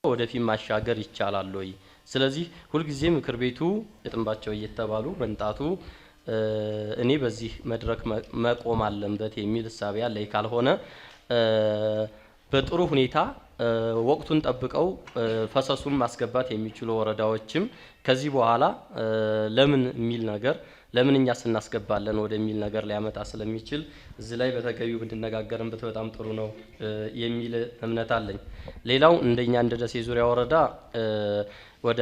ወደፊት ማሻገር ይቻላል ወይ? ስለዚህ ሁሉ ጊዜ ምክር ቤቱ የጥንባቸው እየተባሉ መንጣቱ እኔ በዚህ መድረክ መቆም አለበት የሚል ሐሳብ ያለኝ ካልሆነ በጥሩ ሁኔታ ወቅቱን ጠብቀው ፈሰሱን ማስገባት የሚችሉ ወረዳዎችም ከዚህ በኋላ ለምን የሚል ነገር ለምን እኛ ስናስገባለን ወደሚል ነገር ሊያመጣ ስለሚችል እዚህ ላይ በተገቢው ብንነጋገርበት በጣም ጥሩ ነው የሚል እምነት አለኝ። ሌላው እንደኛ እንደ ደሴ ዙሪያ ወረዳ ወደ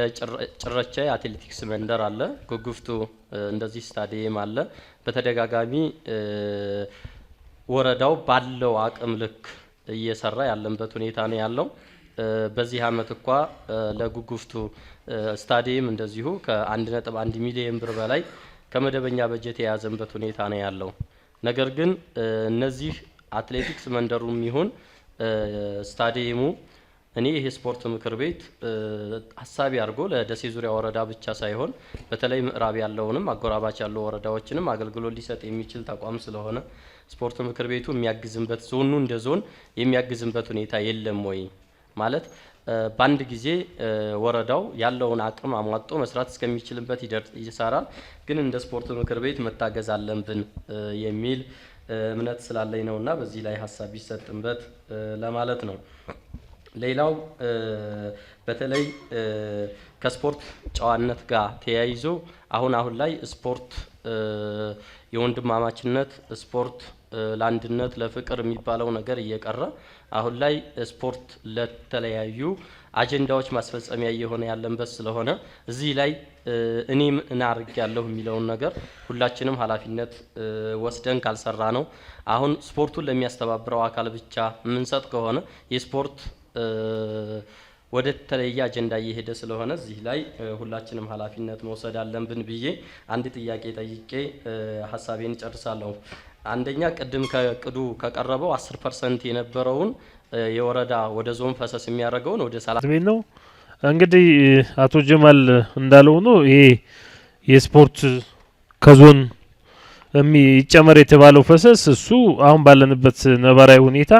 ጭረቻ አትሌቲክስ መንደር አለ፣ ጉጉፍቱ እንደዚህ ስታዲየም አለ። በተደጋጋሚ ወረዳው ባለው አቅም ልክ እየሰራ ያለበት ሁኔታ ነው ያለው። በዚህ አመት እንኳን ለጉጉፍቱ ስታዲየም እንደዚሁ ከ1.1 ሚሊዮን ብር በላይ ከመደበኛ በጀት የያዘበት ሁኔታ ነው ያለው። ነገር ግን እነዚህ አትሌቲክስ መንደሩም ይሁን ስታዲየሙ እኔ ይሄ ስፖርት ምክር ቤት ሐሳቢ አድርጎ ለደሴ ዙሪያ ወረዳ ብቻ ሳይሆን በተለይ ምዕራብ ያለውንም አጎራባች ያለው ወረዳዎችንም አገልግሎት ሊሰጥ የሚችል ተቋም ስለሆነ ስፖርት ምክር ቤቱ የሚያግዝበት ዞኑ እንደ ዞን የሚያግዝበት ሁኔታ የለም ወይ ማለት በአንድ ጊዜ ወረዳው ያለውን አቅም አሟጦ መስራት እስከሚችልበት ይሰራል። ግን እንደ ስፖርት ምክር ቤት መታገዝ አለብን የሚል እምነት ስላለኝ ነውና በዚህ ላይ ሐሳብ ይሰጥበት ለማለት ነው። ሌላው በተለይ ከስፖርት ጨዋነት ጋር ተያይዞ አሁን ላይ ስፖርት የወንድማማችነት ስፖርት ለአንድነት ለፍቅር የሚባለው ነገር እየቀረ አሁን ላይ ስፖርት ለተለያዩ አጀንዳዎች ማስፈጸሚያ እየሆነ ያለበት ስለሆነ እዚህ ላይ እኔም እናርግ ያለው የሚለውን ነገር ሁላችንም ኃላፊነት ወስደን ካልሰራ ነው አሁን ስፖርቱን ለሚያስተባብረው አካል ብቻ ምንሰጥ ከሆነ የስፖርት ወደ ተለየ አጀንዳ እየሄደ ስለሆነ እዚህ ላይ ሁላችንም ኃላፊነት መውሰድ አለብን ብዬ አንድ ጥያቄ ጠይቄ ሐሳቤን ጨርሳለሁ። አንደኛ ቅድም ከቅዱ ከቀረበው 10% የነበረውን የወረዳ ወደ ዞን ፈሰስ የሚያደርገውን ወደ 30 ነው። እንግዲህ አቶ ጀማል እንዳለው ነው ይሄ የስፖርት ከዞን የሚጨመር የተባለው ፈሰስ እሱ አሁን ባለንበት ነባራዊ ሁኔታ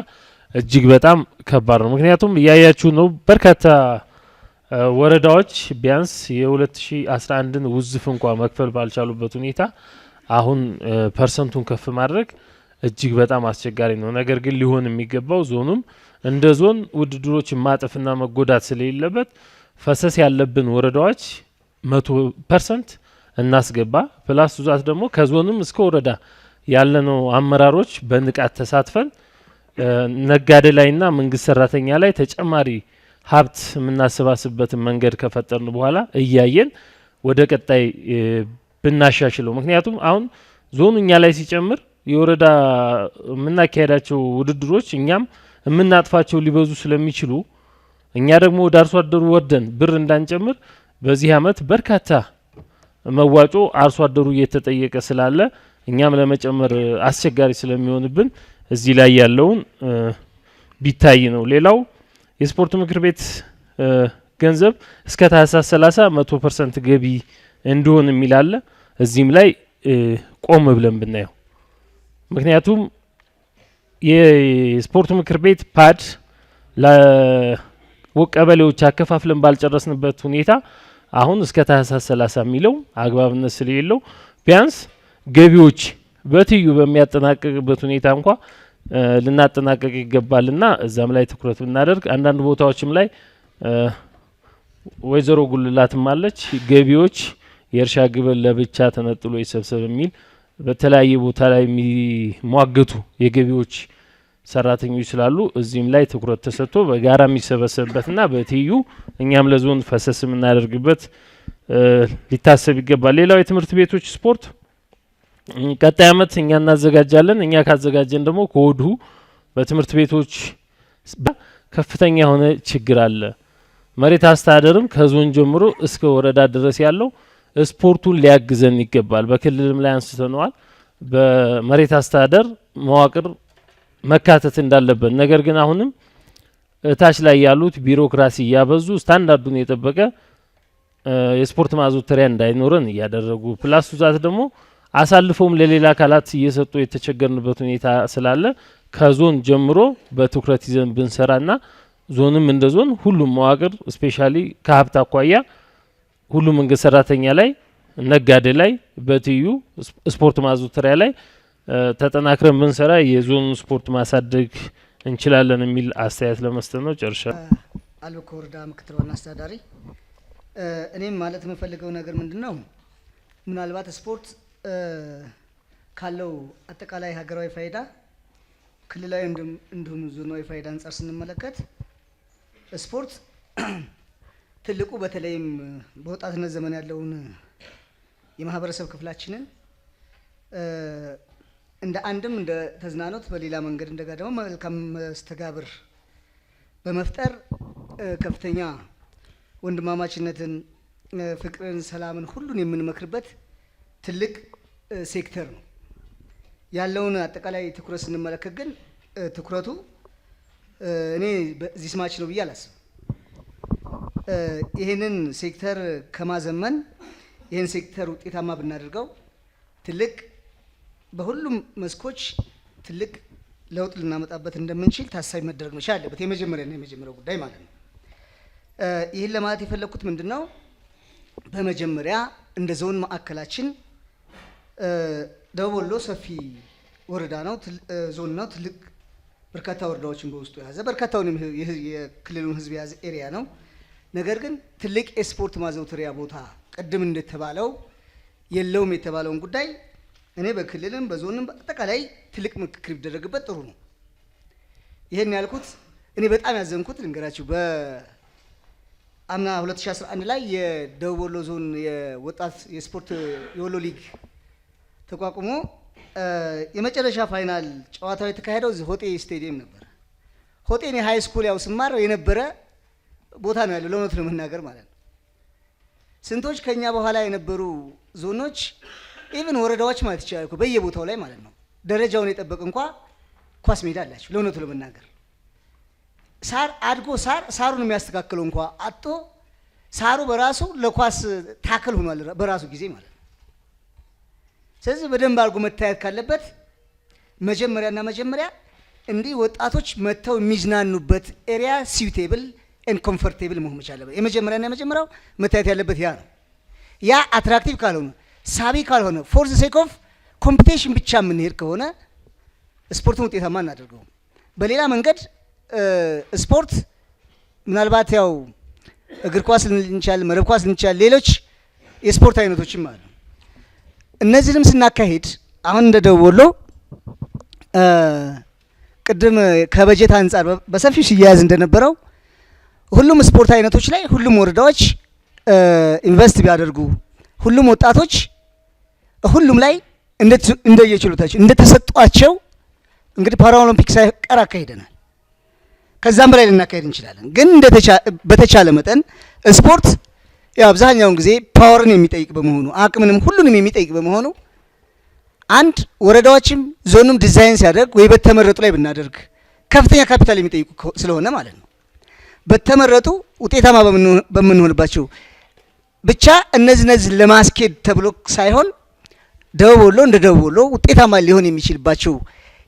እጅግ በጣም ከባድ ነው። ምክንያቱም ያያችሁ ነው በርካታ ወረዳዎች ቢያንስ የ2011ን ውዝፍ እንኳን መክፈል ባልቻሉበት ሁኔታ አሁን ፐርሰንቱን ከፍ ማድረግ እጅግ በጣም አስቸጋሪ ነው። ነገር ግን ሊሆን የሚገባው ዞኑም እንደ ዞን ውድድሮች ማጠፍና መጎዳት ስለሌለበት ፈሰስ ያለብን ወረዳዎች 100% እናስገባ። ፕላስ ዛት ደግሞ ከዞንም እስከ ወረዳ ያለነው አመራሮች በንቃት ተሳትፈን ነጋዴ ላይና መንግስት ሰራተኛ ላይ ተጨማሪ ሀብት የምናሰባስብበትን መንገድ ከፈጠርን በኋላ እያየን ወደ ቀጣይ ብናሻሽለው። ምክንያቱም አሁን ዞኑ እኛ ላይ ሲጨምር የወረዳ የምናካሄዳቸው ውድድሮች እኛም የምናጥፋቸው ሊበዙ ስለሚችሉ እኛ ደግሞ ወደ አርሶ አደሩ ወርደን ብር እንዳንጨምር በዚህ አመት በርካታ መዋጮ አርሶ አደሩ እየተጠየቀ ስላለ እኛም ለመጨመር አስቸጋሪ ስለሚሆንብን እዚህ ላይ ያለውን ቢታይ ነው። ሌላው የስፖርት ምክር ቤት ገንዘብ እስከ ታህሳስ 30 100% ገቢ እንዲሆን የሚላለ እዚህም ላይ ቆም ብለን ብናየው። ምክንያቱም የስፖርት ምክር ቤት ፓድ ለቀበሌዎች አከፋፍለን ባልጨረስንበት ሁኔታ አሁን እስከ ታህሳስ 30 የሚለው አግባብነት ስለሌለው ቢያንስ ገቢዎች በትዩ በሚያጠናቅቅበት ሁኔታ እንኳን ልናጠናቀቅ ይገባልና እዛም ላይ ትኩረት ብናደርግ አንዳንድ ቦታዎችም ላይ ወይዘሮ ጉልላትም አለች ገቢዎች የእርሻ ግብር ለብቻ ተነጥሎ ይሰብሰብ የሚል በተለያየ ቦታ ላይ የሚሟገቱ የገቢዎች ሰራተኞች ስላሉ እዚህም ላይ ትኩረት ተሰጥቶ በጋራ የሚሰበሰብበትና በትዩ እኛም ለዞን ፈሰስ የምናደርግበት ሊታሰብ ይገባል። ሌላው የትምህርት ቤቶች ስፖርት ቀጣይ አመት እኛ እናዘጋጃለን። እኛ ካዘጋጀን ደግሞ ከወዲሁ በትምህርት ቤቶች ከፍተኛ የሆነ ችግር አለ። መሬት አስተዳደርም ከዞን ጀምሮ እስከ ወረዳ ድረስ ያለው ስፖርቱን ሊያግዘን ይገባል። በክልልም ላይ አንስተነዋል። በመሬት አስተዳደር መዋቅር መካተት እንዳለበት፣ ነገር ግን አሁንም ታች ላይ ያሉት ቢሮክራሲ ያበዙ ስታንዳርዱን የጠበቀ የስፖርት ማዘውተሪያ እንዳይኖረን እያደረጉ ፕላስ ዛት ደግሞ አሳልፈውም ለሌላ አካላት እየሰጡ የተቸገርንበት ሁኔታ ስላለ ከዞን ጀምሮ በትኩረት ይዘን ብንሰራና ዞንም እንደ ዞን ሁሉም መዋቅር ስፔሻሊ ከሀብት አኳያ ሁሉም መንግስት ሰራተኛ ላይ ነጋዴ ላይ በትዩ ስፖርት ማዘውተሪያ ላይ ተጠናክረን ብንሰራ የዞን ስፖርት ማሳደግ እንችላለን የሚል አስተያየት ለመስጠት ነው። ጨርሻ አልበኮ ወረዳ ምክትል ዋና አስተዳዳሪ እኔም ማለት የምፈልገው ነገር ምንድነው ምናልባት ስፖርት ካለው አጠቃላይ ሀገራዊ ፋይዳ ክልላዊ እንዲሁም ዞናዊ ፋይዳ አንጻር ስንመለከት ስፖርት ትልቁ በተለይም በወጣትነት ዘመን ያለውን የማህበረሰብ ክፍላችንን እንደ አንድም እንደ ተዝናኖት በሌላ መንገድ እንደጋ ደግሞ መልካም መስተጋብር በመፍጠር ከፍተኛ ወንድማማችነትን፣ ፍቅርን፣ ሰላምን ሁሉን የምንመክርበት ትልቅ ሴክተር ነው። ያለውን አጠቃላይ ትኩረት ስንመለከት ግን ትኩረቱ እኔ በዚህ ስማች ነው ብዬ አላስብም። ይህንን ሴክተር ከማዘመን ይህን ሴክተር ውጤታማ ብናደርገው ትልቅ በሁሉም መስኮች ትልቅ ለውጥ ልናመጣበት እንደምንችል ታሳቢ መደረግ መቻል አለበት። የመጀመሪያው ጉዳይ ማለት ነው። ይህን ለማለት የፈለኩት ምንድነው በመጀመሪያ እንደ ዞን ማዕከላችን ደቡብ ወሎ ሰፊ ወረዳ ነው፣ ዞን ነው። ትልቅ በርካታ ወረዳዎችን በውስጡ የያዘ በርካታውን የክልሉን ህዝብ የያዘ ኤሪያ ነው። ነገር ግን ትልቅ የስፖርት ማዘውተሪያ ቦታ ቅድም እንደተባለው የለውም የተባለውን ጉዳይ እኔ በክልልም በዞንም በአጠቃላይ ትልቅ ምክክር ቢደረግበት ጥሩ ነው። ይሄን ያልኩት እኔ በጣም ያዘንኩት ልንገራችሁ። በአምና 2011 ላይ የደቡብ ወሎ ዞን የወጣት የስፖርት የወሎ ሊግ ተቋቁሞ የመጨረሻ ፋይናል ጨዋታው የተካሄደው ሆጤ ስቴዲየም ነበር። ሆጤ እኔ ሃይ ስኩል ያው ስማር የነበረ ቦታ ነው ያለው ለእውነት ለመናገር ማለት ነው። ስንቶች ከኛ በኋላ የነበሩ ዞኖች ኢቭን ወረዳዎች ማለት ይችላል እኮ በየቦታው ላይ ማለት ነው ደረጃውን የጠበቀ እንኳ ኳስ ሜዳ አላቸው። ለእውነቱ ለመናገር ሳር አድጎ ሳሩን የሚያስተካክለው እንኳ አጥቶ ሳሩ በራሱ ለኳስ ታክል ሆኗል በራሱ ጊዜ ማለት ነው። ስለዚህ በደንብ አድርጎ መታየት ካለበት መጀመሪያ እንዲህ ወጣቶች መጥተው የሚዝናኑበት ኤሪያ ሲዩቴብል ኤንድ ኮምፎርቴብል መሆን መቻል አለበት። የመጀመሪያው መታየት ያለበት ያ ነው። ያ አትራክቲቭ ካልሆነ ሳቢ ካልሆነ ፎር ዘ ሴክ ኦፍ ኮምፒቲሽን ብቻ የምንሄድ ከሆነ ስፖርቱን ውጤታማ እናደርገው። በሌላ መንገድ ስፖርት ምናልባት ያው እግር ኳስ ልንቻል፣ መረብ ኳስ ልንቻል፣ ሌሎች የስፖርት አይነቶችም አሉ። እነዚህንም ስናካሄድ አሁን እንደ ደቡብ ወሎ ቅድም ከበጀት አንጻር በሰፊው ሲያያዝ እንደነበረው ሁሉም ስፖርት አይነቶች ላይ ሁሉም ወረዳዎች ኢንቨስት ቢያደርጉ ሁሉም ወጣቶች ሁሉም ላይ እንደየችሎታቸው እንደተሰጧቸው እንግዲህ ፓራኦሎምፒክ ሳይቀር አካሂደናል። ከዛም በላይ ልናካሄድ እንችላለን። ግን በተቻለ መጠን ስፖርት ያው አብዛኛውን ጊዜ ፓወርን የሚጠይቅ በመሆኑ አቅምንም ሁሉንም የሚጠይቅ በመሆኑ አንድ ወረዳዎችም ዞኑም ዲዛይን ሲያደርግ ወይ በተመረጡ ላይ ብናደርግ ከፍተኛ ካፒታል የሚጠይቁ ስለሆነ ማለት ነው በተመረጡ ውጤታማ በምንሆንባቸው ብቻ እነዚህ ለማስኬድ ተብሎ ሳይሆን ደቡብ ወሎ እንደ ደቡብ ወሎ ውጤታማ ሊሆን የሚችልባቸው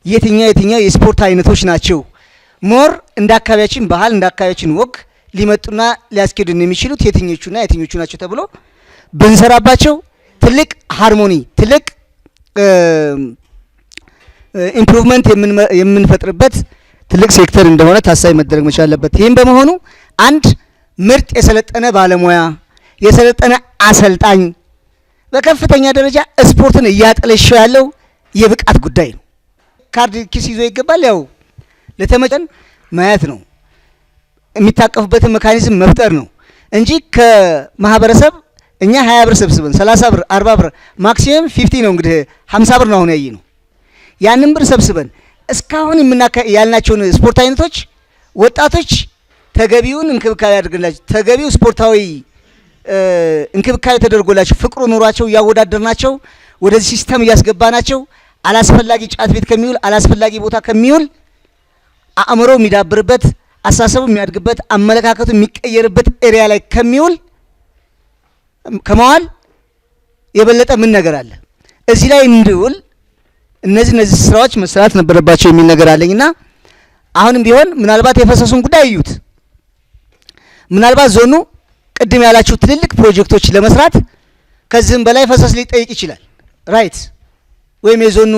የትኛው የስፖርት አይነቶች ናቸው ሞር እንደ አካባቢያችን ባህል እንደ አካባቢያችን ወግ ሊመጡና ሊያስኬዱን የሚችሉት የትኞቹ ናቸው ተብሎ ብንሰራባቸው ትልቅ ሃርሞኒ ትልቅ ኢምፕሩቭመንት የምንፈጥርበት ትልቅ ሴክተር እንደሆነ ታሳቢ መደረግ መቻል አለበት። ይህም በመሆኑ አንድ ምርጥ የሰለጠነ ባለሙያ የሰለጠነ አሰልጣኝ በከፍተኛ ደረጃ ስፖርትን እያጠለሸው ያለው የብቃት ጉዳይ ነው። ካርድ ኪስ ይዞ ይገባል። ያው ለተመጠን ማየት ነው የሚታቀፉበትን ሜካኒዝም መፍጠር ነው እንጂ ከማህበረሰብ እኛ 20 ብር ሰብስበን 30 ብር 40 ብር ማክሲመም 50 ነው እንግዲህ 50 ብር ነው አሁን ያየነው። ያንን ብር ሰብስበን እስካሁን ያልናቸውን ስፖርት አይነቶች ወጣቶች ተገቢውን እንክብካቤ አድርገንላቸው ተገቢው ስፖርታዊ እንክብካቤ ተደርጎላቸው ፍቅሩ ኑሯቸው እያወዳደርናቸው ወደዚህ ሲስተም እያስገባናቸው አላስፈላጊ ጫት ቤት ከሚውል አላስፈላጊ ቦታ ከሚውል አእምሮ የሚዳብርበት አሳሰቡ የሚያድግበት አመለካከቱ የሚቀየርበት ኤሪያ ላይ ከሚውል ከመዋል የበለጠ ምን ነገር አለ? እዚህ ላይ እንድውል እነዚህ ስራዎች መስራት ነበረባቸው የሚል ነገር አለኝና አሁንም ቢሆን ምናልባት የፈሰሱን ጉዳይ እዩት። ምናልባት ዞኑ ቅድም ያላችሁ ትልልቅ ፕሮጀክቶች ለመስራት ከዚህም በላይ ፈሰስ ሊጠይቅ ይችላል። ራይት ወይም የዞኑ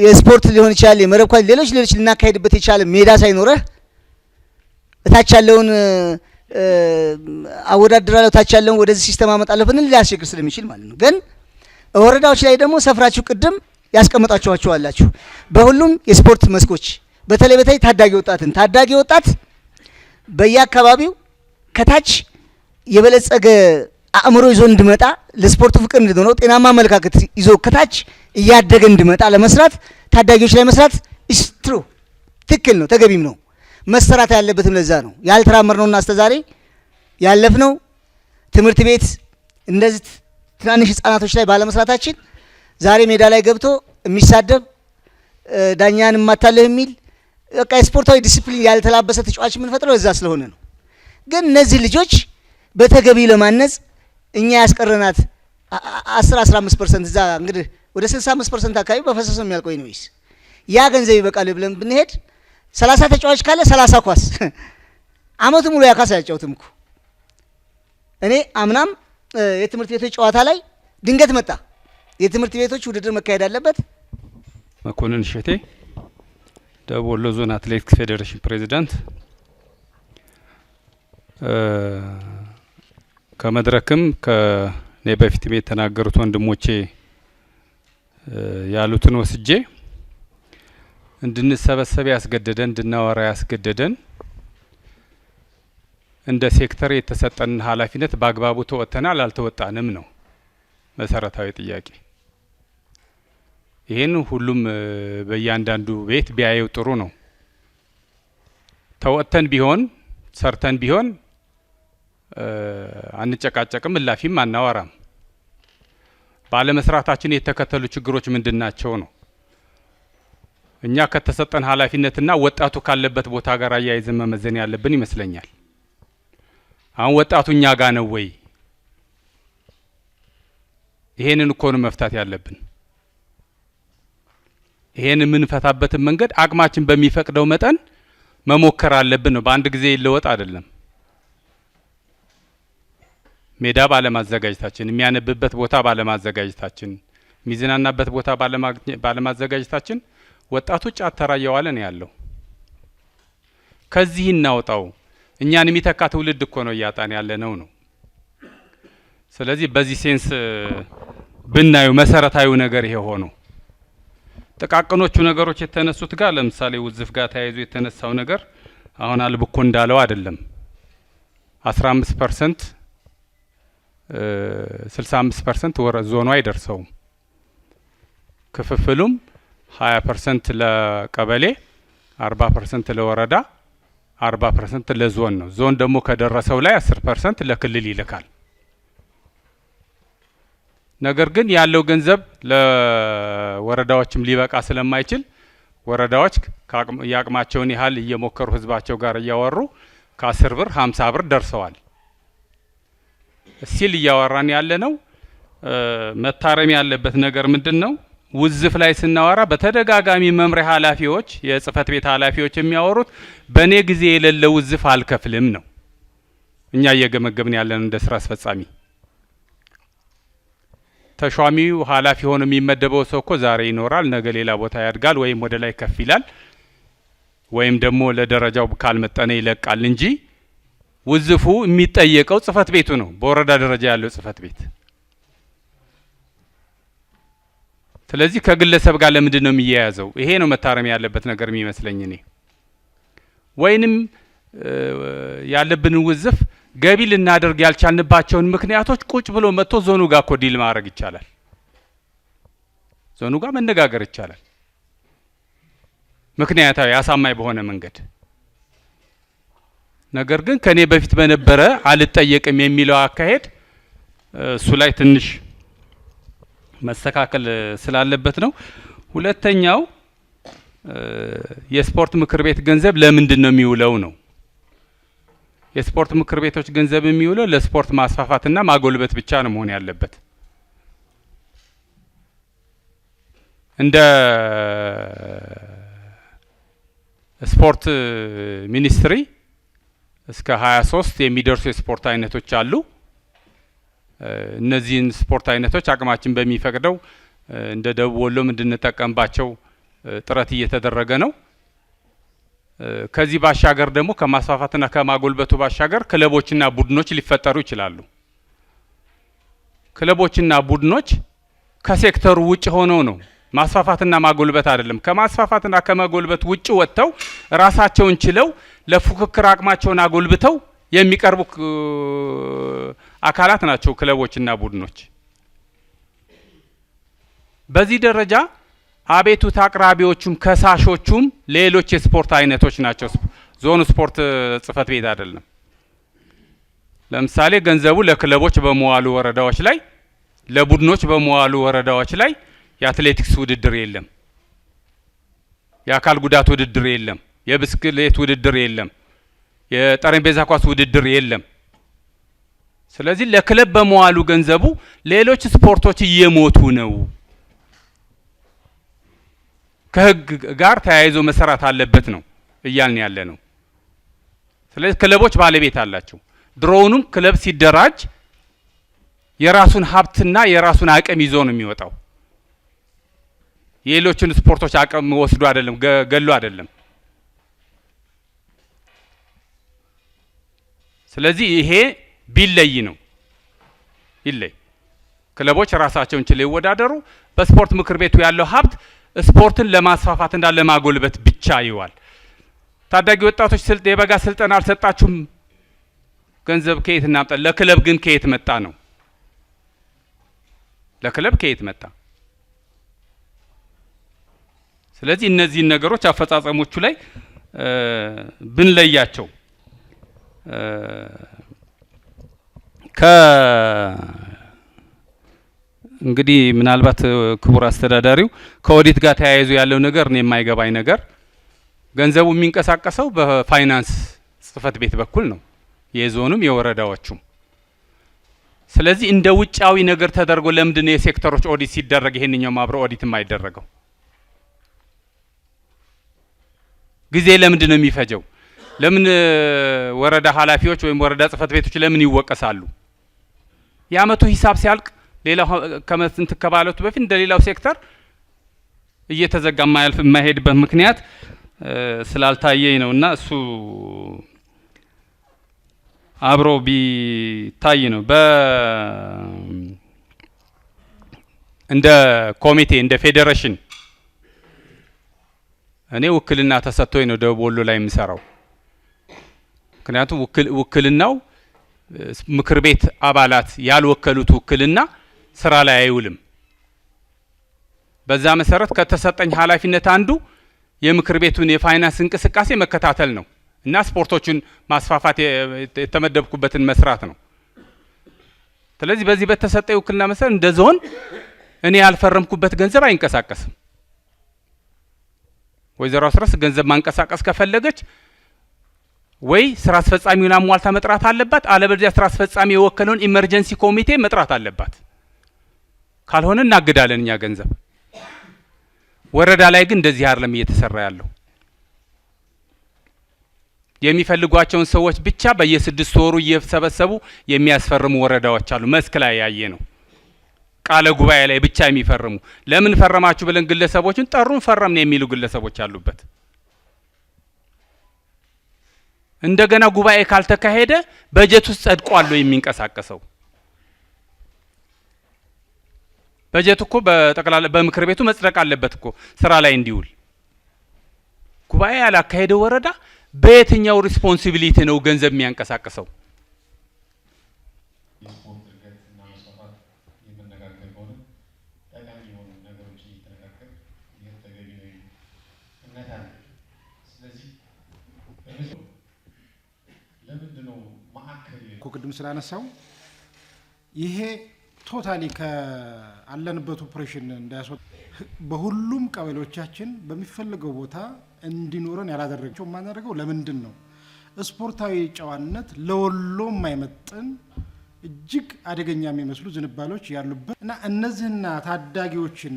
የስፖርት ሊሆን ይችላል፣ የመረብ ኳስ፣ ሌሎች ልናካሄድበት የቻለ ሜዳ ሳይኖረህ እታች ያለውን አወዳድራለሁ ታች ያለውን ወደዚህ ሲስተም አመጣለሁ ብንል ሊያስቸግር ስለሚችል ማለት ነው። ግን ወረዳዎች ላይ ደግሞ ሰፍራችሁ ቅድም ያስቀመጣችኋቸው አላችሁ። በሁሉም የስፖርት መስኮች በተለይ ታዳጊ ወጣት በየአካባቢው ከታች የበለጸገ አእምሮ ይዞ እንዲመጣ ለስፖርቱ ፍቅር እንዲኖረው ጤናማ አመለካከት ይዞ ከታች እያደገ እንዲመጣ ለመስራት ታዳጊዎች ላይ መስራት ኢስ ትሩ ትክክል ነው፣ ተገቢም ነው። መሰራት ያለበትም ለዛ ነው። ያልተራመርነውና አስተዛሬ ያለፍነው ትምህርት ቤት እንደዚህ ትናንሽ ህፃናቶች ላይ ባለመስራታችን ዛሬ ሜዳ ላይ ገብቶ የሚሳደብ ዳኛን ማታለህ የሚል በቃ የስፖርታዊ ዲሲፕሊን ያልተላበሰ ተጫዋች የምንፈጥረው እዛ ስለሆነ ነው። ግን እነዚህ ልጆች በተገቢ ለማነጽ እኛ ያስቀረናት 10-15% እዛ እንግዲህ ወደ 65% አካባቢ በፈሰስ ነው የሚያልቀው ነው። ያ ገንዘብ ይበቃል ብለን ብንሄድ 30 ተጫዋች ካለ 30 ኳስ አመቱ ሙሉ ያካስ ያጫውትም እኮ። እኔ አምናም የትምህርት ቤቶች ጨዋታ ላይ ድንገት መጣ። የትምህርት ቤቶች ውድድር መካሄድ አለበት። መኮንን እሸቴ ደቡብ ወሎ ዞን አትሌቲክስ ፌዴሬሽን ፕሬዚዳንት። ከመድረክም ከኔ በፊት የተናገሩት ወንድሞቼ ያሉትን ወስጄ እንድንሰበሰብ ያስገደደን እንድናወራ ያስገደደን እንደ ሴክተር የተሰጠን ኃላፊነት በአግባቡ ተወጥተናል አልተወጣንም ነው መሰረታዊ ጥያቄ። ይሄን ሁሉም በእያንዳንዱ ቤት ቢያየው ጥሩ ነው። ተወጥተን ቢሆን ሰርተን ቢሆን አንጨቃጨቅም፣ እላፊም አናወራም። ባለመስራታችን የተከተሉ ችግሮች ምንድናቸው ነው? እኛ ከተሰጠን ኃላፊነትና ወጣቱ ካለበት ቦታ ጋር አያይዘን መመዘን ያለብን ይመስለኛል። አሁን ወጣቱ እኛ ጋር ነው ወይ? ይሄንን እኮ ነው መፍታት ያለብን። ይሄን የምንፈታበትን መንገድ አቅማችን በሚፈቅደው መጠን መሞከር አለብን ነው። በአንድ ጊዜ ይለወጥ አይደለም። ሜዳ ባለማዘጋጀታችን፣ የሚያነብበት ቦታ ባለማዘጋጀታችን፣ የሚዝናናበት ቦታ ባለማዘጋጀታችን ወጣቱ ጫት ተራ እየዋለ ነው ያለው። ከዚህ እናውጣው። እኛን የሚተካ ትውልድ እኮ ነው እያጣን ያለ ነው። ስለዚህ በዚህ ሴንስ ብናዩ መሰረታዊ ነገር ይሄ ሆኖ ጥቃቅኖቹ ነገሮች የተነሱት ጋር ለምሳሌ ውዝፍ ጋር ተያይዞ የተነሳው ነገር አሁን አልብኮ እንዳለው አይደለም። 15% 65% ወረ ዞኑ አይደርሰውም። ክፍፍሉም 20% ለቀበሌ፣ 40% ለወረዳ፣ 40% ለዞን ነው። ዞን ደግሞ ከደረሰው ላይ 10% ለክልል ይልካል። ነገር ግን ያለው ገንዘብ ለወረዳዎችም ሊበቃ ስለማይችል ወረዳዎች ያቅማቸውን ያህል እየሞከሩ ህዝባቸው ጋር እያወሩ ከ10 ብር 50 ብር ደርሰዋል። ሲል እያወራን ያለ ነው። መታረም ያለበት ነገር ምንድነው? ውዝፍ ላይ ስናወራ በተደጋጋሚ መምሪያ ኃላፊዎች፣ የጽህፈት ቤት ኃላፊዎች የሚያወሩት በኔ ጊዜ የሌለ ውዝፍ አልከፍልም ነው። እኛ እየገመገብን ያለን እንደ ስራ አስፈጻሚ ተሿሚው ኃላፊ ሆኖ የሚመደበው ሰው እኮ ዛሬ ይኖራል፣ ነገ ሌላ ቦታ ያድጋል፣ ወይም ወደ ላይ ከፍ ይላል፣ ወይም ደግሞ ለደረጃው ካልመጠነ ይለቃል እንጂ ውዝፉ የሚጠየቀው ጽህፈት ቤቱ ነው፣ በወረዳ ደረጃ ያለው ጽህፈት ቤት። ስለዚህ ከግለሰብ ጋር ለምንድን ነው የሚያያዘው? ይሄ ነው መታረም ያለበት ነገር የሚመስለኝ እኔ። ወይንም ያለብንን ውዝፍ ገቢ ልናደርግ ያልቻልንባቸውን ምክንያቶች ቁጭ ብሎ መጥቶ ዞኑ ጋር እኮ ዲል ማድረግ ይቻላል። ዞኑ ጋር መነጋገር ይቻላል፣ ምክንያታዊ አሳማኝ በሆነ መንገድ። ነገር ግን ከኔ በፊት በነበረ አልጠየቅም የሚለው አካሄድ እሱ ላይ ትንሽ መስተካከል ስላለበት ነው። ሁለተኛው የስፖርት ምክር ቤት ገንዘብ ለምንድን ነው የሚውለው ነው። የስፖርት ምክር ቤቶች ገንዘብ የሚውለው ለስፖርት ማስፋፋትና ማጎልበት ብቻ ነው መሆን ያለበት። እንደ ስፖርት ሚኒስትሪ እስከ 23 የሚደርሱ የስፖርት አይነቶች አሉ። እነዚህን ስፖርት አይነቶች አቅማችን በሚፈቅደው እንደ ደቡብ ወሎም እንድንጠቀምባቸው ጥረት እየተደረገ ነው። ከዚህ ባሻገር ደግሞ ከማስፋፋትና ከማጎልበቱ ባሻገር ክለቦችና ቡድኖች ሊፈጠሩ ይችላሉ። ክለቦችና ቡድኖች ከሴክተሩ ውጭ ሆነው ነው ማስፋፋትና ማጎልበት አይደለም። ከማስፋፋትና ከማጎልበት ውጭ ወጥተው ራሳቸውን ችለው ለፉክክር አቅማቸውን አጎልብተው የሚቀርቡ አካላት ናቸው ክለቦችና ቡድኖች። በዚህ ደረጃ አቤቱታ አቅራቢዎቹም ከሳሾቹም ሌሎች የስፖርት አይነቶች ናቸው። ዞኑ ስፖርት ጽህፈት ቤት አይደለም። ለምሳሌ ገንዘቡ ለክለቦች በመዋሉ ወረዳዎች ላይ፣ ለቡድኖች በመዋሉ ወረዳዎች ላይ የአትሌቲክስ ውድድር የለም፣ የአካል ጉዳት ውድድር የለም፣ የብስክሌት ውድድር የለም፣ የጠረጴዛ ኳስ ውድድር የለም። ስለዚህ ለክለብ በመዋሉ ገንዘቡ ሌሎች ስፖርቶች እየሞቱ ነው። ከህግ ጋር ተያይዞ መሰራት አለበት ነው እያልን ያለ ነው። ስለዚህ ክለቦች ባለቤት አላቸው። ድሮውንም ክለብ ሲደራጅ የራሱን ሀብትና የራሱን አቅም ይዞ ነው የሚወጣው። የሌሎችን ስፖርቶች አቅም ወስዶ አይደለም፣ ገሎ አይደለም። ስለዚህ ይሄ ቢለይ ነው ይለይ። ክለቦች ራሳቸውን ችለው ይወዳደሩ። በስፖርት ምክር ቤቱ ያለው ሀብት ስፖርትን ለማስፋፋትና ለማጎልበት ብቻ ይዋል። ታዳጊ ወጣቶች የበጋ ስልጠና አልሰጣችሁም፣ ገንዘብ ከየት እናምጣ? ለክለብ ግን ከየት መጣ ነው? ለክለብ ከየት መጣ? ስለዚህ እነዚህን ነገሮች አፈጻጸሞቹ ላይ ብንለያቸው እንግዲህ ምናልባት ክቡር አስተዳዳሪው ከኦዲት ጋር ተያይዞ ያለው ነገር ነው የማይገባኝ ነገር። ገንዘቡ የሚንቀሳቀሰው በፋይናንስ ጽህፈት ቤት በኩል ነው፣ የዞኑም የወረዳዎቹም። ስለዚህ እንደ ውጫዊ ነገር ተደርጎ ለምንድን ነው የሴክተሮች ኦዲት ሲደረግ ይሄንኛው ማብረው ኦዲት የማይደረገው? ጊዜ ለምንድን ነው የሚፈጀው? ለምን ወረዳ ኃላፊዎች ወይም ወረዳ ጽህፈት ቤቶች ለምን ይወቀሳሉ? የአመቱ ሂሳብ ሲያልቅ ሌላው ከመንት ከባለቱ በፊት እንደሌላው ሴክተር እየተዘጋ የማይሄድበት ምክንያት ስላልታየኝ ነውና እሱ አብሮ ቢታይ ነው። እንደ ኮሚቴ እንደ ፌዴሬሽን እኔ ውክልና ተሰጥቶኝ ነው ደቡብ ወሎ ላይ የምሰራው። ምክንያቱም ውክልናው ምክር ቤት አባላት ያልወከሉት ውክልና ስራ ላይ አይውልም። በዛ መሰረት ከተሰጠኝ ኃላፊነት አንዱ የምክር ቤቱን የፋይናንስ እንቅስቃሴ መከታተል ነው እና ስፖርቶቹን ማስፋፋት የተመደብኩበትን መስራት ነው። ስለዚህ በዚህ በተሰጠኝ ውክልና መሰረት እንደ ዞን እኔ ያልፈረምኩበት ገንዘብ አይንቀሳቀስም። ወይዘሮ አስረስ ገንዘብ ማንቀሳቀስ ከፈለገች ወይ ስራ አስፈጻሚውን አሟልታ መጥራት አለባት፣ አለበለዚያ ስራ አስፈጻሚ የወከለውን ኢመርጀንሲ ኮሚቴ መጥራት አለባት። ካልሆነ እናግዳለን እኛ ገንዘብ። ወረዳ ላይ ግን እንደዚህ አይደለም እየተሰራ ያለው። የሚፈልጓቸውን ሰዎች ብቻ በየ6 ወሩ እየሰበሰቡ የሚያስፈርሙ ወረዳዎች አሉ። መስክ ላይ ያየ ነው። ቃለ ጉባኤ ላይ ብቻ የሚፈርሙ። ለምን ፈረማችሁ ብለን ግለሰቦችን ጠሩን ፈረምን የሚሉ ግለሰቦች አሉበት። እንደገና ጉባኤ ካልተካሄደ በጀት ውስጥ ጸድቋል የሚንቀሳቀሰው። በጀት እኮ በጠቅላላ በምክር ቤቱ መጽደቅ አለበት እኮ ስራ ላይ እንዲውል። ጉባኤ ያላካሄደው ወረዳ በየትኛው ሪስፖንሲቢሊቲ ነው ገንዘብ የሚያንቀሳቅሰው? ቅድም ስላነሳው ይሄ ቶታሊ ከአለንበት ኦፕሬሽን እንዳያስወጣ በሁሉም ቀበሌዎቻችን በሚፈልገው ቦታ እንዲኖረን ያላደረገው ማናደርገው ለምንድን ነው? ስፖርታዊ ጨዋነት ለወሎ የማይመጥን እጅግ አደገኛ የሚመስሉ ዝንባሎች ያሉበት እና እነዚህና ታዳጊዎችን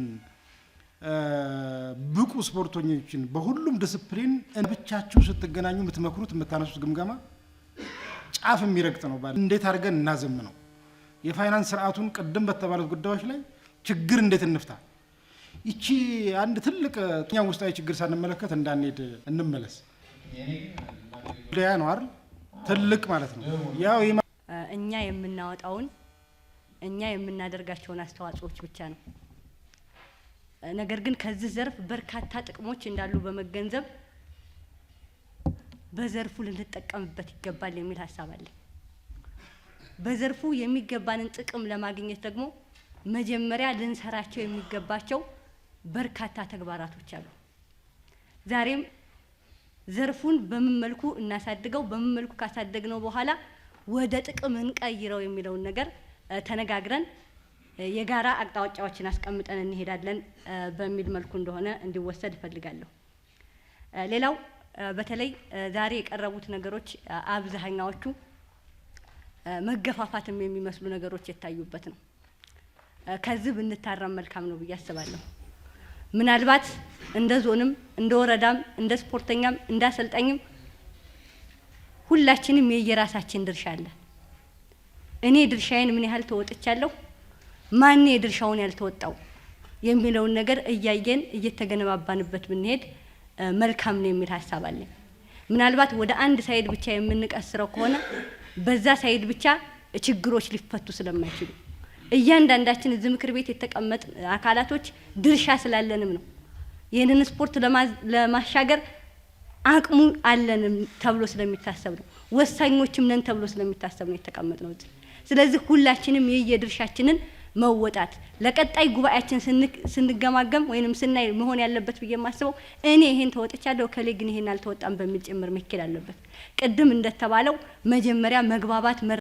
ብቁ ስፖርተኞችን በሁሉም ዲስፕሊን ብቻችሁ ስትገናኙ የምትመክሩት የምታነሱት ግምገማ ጫፍ የሚረግጥ ነው። እንዴት አድርገን እናዘምነው? የፋይናንስ ስርዓቱን ቅድም በተባሉት ጉዳዮች ላይ ችግር እንዴት እንፍታ? ይቺ አንድ ትልቅ ውስጣዊ ችግር ሳንመለከት እንዳንሄድ እንመለስ። ያ ነው አይደል? ትልቅ ማለት ነው። ያው እኛ የምናወጣውን እኛ የምናደርጋቸውን አስተዋጽኦች ብቻ ነው። ነገር ግን ከዚህ ዘርፍ በርካታ ጥቅሞች እንዳሉ በመገንዘብ በዘርፉ ልንጠቀምበት ይገባል የሚል ሀሳብ አለ። በዘርፉ የሚገባንን ጥቅም ለማግኘት ደግሞ መጀመሪያ ልንሰራቸው የሚገባቸው በርካታ ተግባራቶች አሉ። ዛሬም ዘርፉን በምን መልኩ እናሳድገው፣ በምን መልኩ ካሳደግነው በኋላ ወደ ጥቅም እንቀይረው የሚለውን ነገር ተነጋግረን የጋራ አቅጣጫዎችን አስቀምጠን እንሄዳለን በሚል መልኩ እንደሆነ እንዲወሰድ እፈልጋለሁ። ሌላው በተለይ ዛሬ የቀረቡት ነገሮች አብዛኛዎቹ መገፋፋትም የሚመስሉ ነገሮች የታዩበት ነው። ከዚህ ብንታረም መልካም ነው ብዬ አስባለሁ። ምናልባት እንደ ዞንም እንደ ወረዳም እንደ ስፖርተኛም እንደ አሰልጣኝም ሁላችንም የየራሳችን ድርሻ አለ። እኔ ድርሻዬን ምን ያህል ተወጥቻለሁ፣ ማን የድርሻውን ያልተወጣው የሚለውን ነገር እያየን እየተገነባባንበት ብንሄድ መልካም ነው የሚል ሀሳብ አለኝ። ምናልባት ወደ አንድ ሳይድ ብቻ የምንቀስረው ከሆነ በዛ ሳይድ ብቻ ችግሮች ሊፈቱ ስለማይችሉ እያንዳንዳችን እዚህ ምክር ቤት የተቀመጥ አካላቶች ድርሻ ስላለንም ነው ይህንን ስፖርት ለማሻገር አቅሙ አለንም ተብሎ ስለሚታሰብ ነው። ወሳኞችም ነን ተብሎ ስለሚታሰብ ነው የተቀመጥነው። ስለዚህ ሁላችንም የየድርሻችንን መወጣት ለቀጣይ ጉባኤያችን ስንገማገም ወይንም ስናይ መሆን ያለበት ብዬ የማስበው እኔ ይሄን ተወጥቻለሁ ከሌ ግን ይሄን አልተወጣም በሚል ጭምር መከል አለበት። ቅድም እንደተባለው መጀመሪያ መግባባት